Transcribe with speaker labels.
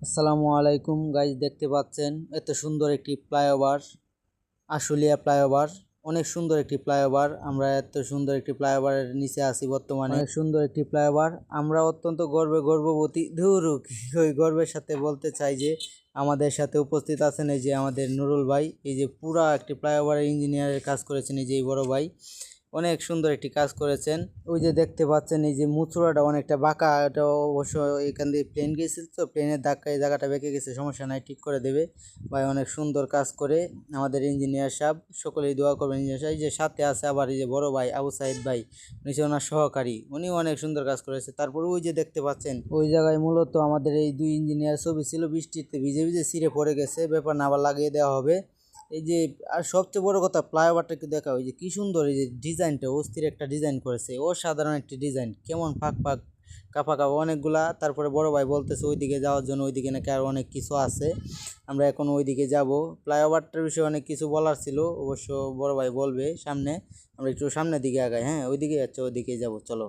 Speaker 1: আসসালামু আলাইকুম গাইজ, দেখতে পাচ্ছেন এত সুন্দর একটি ফ্লাইওভার, আশুলিয়া ফ্লাইওভার। অনেক সুন্দর একটি ফ্লাইওভার। আমরা এত সুন্দর একটি ফ্লাইওভারের নিচে আছি বর্তমানে। অনেক সুন্দর একটি ফ্লাইওভার। আমরা অত্যন্ত গর্ববতী। ওই গর্বের সাথে বলতে চাই যে আমাদের সাথে উপস্থিত আছেন এই যে আমাদের নুরুল ভাই। এই যে পুরা একটি ফ্লাইওভারের ইঞ্জিনিয়ারের কাজ করেছেন এই যে এই বড় ভাই। অনেক সুন্দর একটি কাজ করেছেন। ওই যে দেখতে পাচ্ছেন এই যে মুচুরাটা অনেকটা বাঁকা, এটা অবশ্য এখান দিয়ে প্লেন গেছিল তো প্লেনের ধাক্কা এই জায়গাটা বেঁকে গেছে, সমস্যা নাই, ঠিক করে দেবে ভাই। অনেক সুন্দর কাজ করে আমাদের ইঞ্জিনিয়ার সাহেব। সকলেই দোয়া করবেন ইঞ্জিনিয়ার সাহেব। এই যে সাথে আছে আবার এই যে বড় ভাই আবু সাইদ ভাই, উনি ওনার সহকারী, উনিও অনেক সুন্দর কাজ করেছে। তারপর ওই যে দেখতে পাচ্ছেন ওই জায়গায় মূলত আমাদের এই দুই ইঞ্জিনিয়ার ছবি ছিল, বৃষ্টিতে ভিজে ভিজে ছিঁড়ে পড়ে গেছে, ব্যাপার না, আবার লাগিয়ে দেওয়া হবে। এই যে আর সবচেয়ে বড় কথা ফ্লাইওভারটা একটু দেখা, ওই যে কি সুন্দর এই যে ডিজাইনটা, অস্থির একটা ডিজাইন করেছে, অসাধারণ একটি ডিজাইন। কেমন ফাঁক ফাঁক কাপা কাপা অনেকগুলা। তারপরে বড় ভাই বলতেছে ওইদিকে যাওয়ার জন্য, ওইদিকে নাকি আর অনেক কিছু আছে, আমরা এখন ওইদিকে যাব। ফ্লাইওভারটার বিষয়ে অনেক কিছু বলার ছিল, অবশ্য বড় ভাই বলবে সামনে। আমরা একটু সামনের দিকে আগাই, হ্যাঁ ওইদিকে যাচ্ছে, ওইদিকে যাব, চলো।